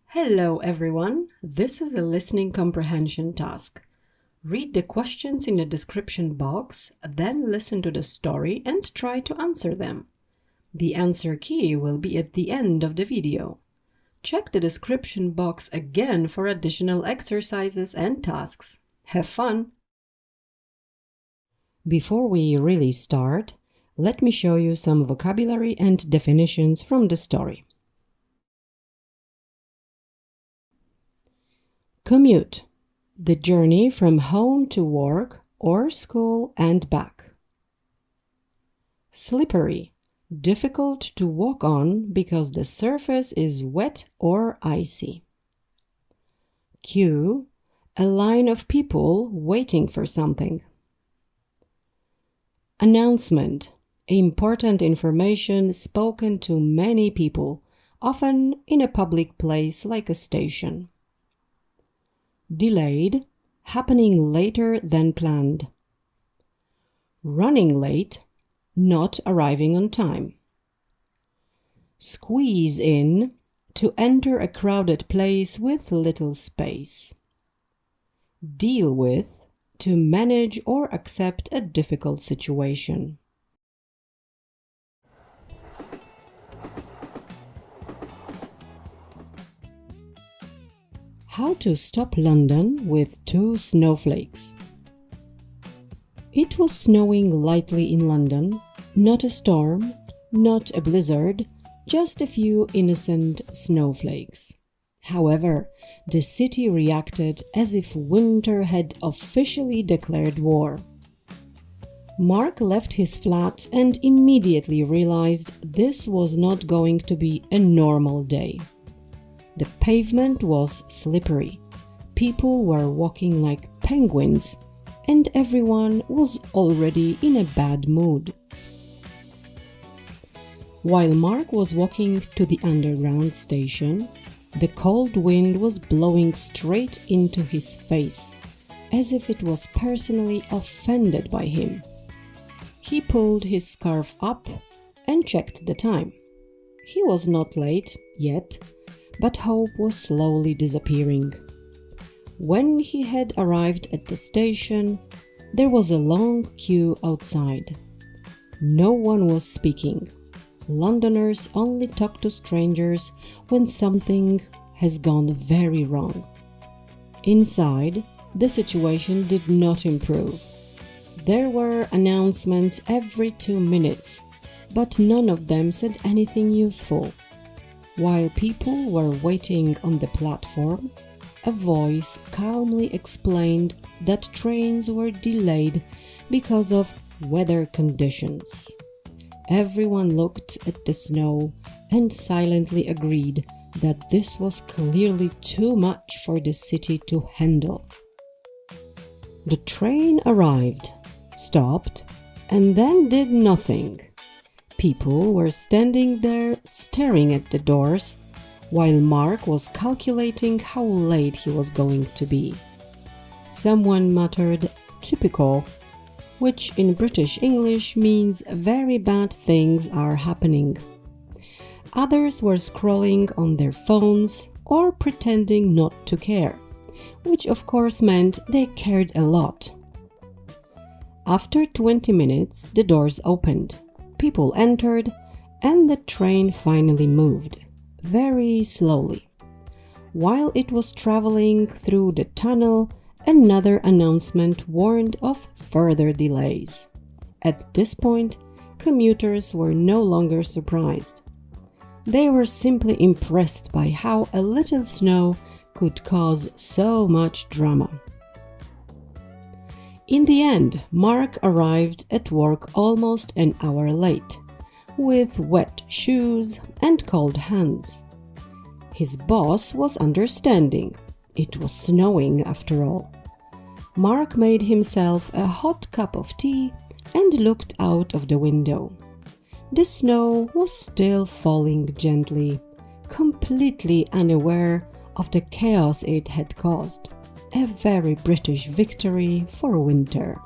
Hello everyone, this is a listening comprehension task. Read the questions in the description box, then listen to the story and try to answer them. The answer key will be at the end of the video. Check the description box again for additional exercises and tasks. Have fun! Before we really start, let me show you some vocabulary and definitions from the story. Commute, the journey from home to work or school and back. Slippery, difficult to walk on because the surface is wet or icy. Queue, a line of people waiting for something. Announcement, important information spoken to many people, often in a public place like a station. Delayed, happening later than planned. Running late, not arriving on time. Squeeze in, to enter a crowded place with little space. Deal with, to manage or accept a difficult situation. How to stop London with 2 snowflakes. It was snowing lightly in London, not a storm, not a blizzard, just a few innocent snowflakes. However, the city reacted as if winter had officially declared war. Mark left his flat and immediately realized this was not going to be a normal day. The pavement was slippery, people were walking like penguins, and everyone was already in a bad mood. While Mark was walking to the underground station, the cold wind was blowing straight into his face, as if it was personally offended by him. He pulled his scarf up and checked the time. He was not late yet, but hope was slowly disappearing. When he had arrived at the station, there was a long queue outside. No one was speaking. Londoners only talk to strangers when something has gone very wrong. Inside, the situation did not improve. There were announcements every 2 minutes, but none of them said anything useful. While people were waiting on the platform, a voice calmly explained that trains were delayed because of weather conditions. Everyone looked at the snow and silently agreed that this was clearly too much for the city to handle. The train arrived, stopped, and then did nothing. People were standing there staring at the doors, while Mark was calculating how late he was going to be. Someone muttered, "Typical," which in British English means very bad things are happening. Others were scrolling on their phones or pretending not to care, which of course meant they cared a lot. After 20 minutes, the doors opened. People entered, and the train finally moved, very slowly. While it was traveling through the tunnel, another announcement warned of further delays. At this point, commuters were no longer surprised. They were simply impressed by how a little snow could cause so much drama. In the end, Mark arrived at work almost an hour late, with wet shoes and cold hands. His boss was understanding. It was snowing after all. Mark made himself a hot cup of tea and looked out of the window. The snow was still falling gently, completely unaware of the chaos it had caused. a very British victory for winter.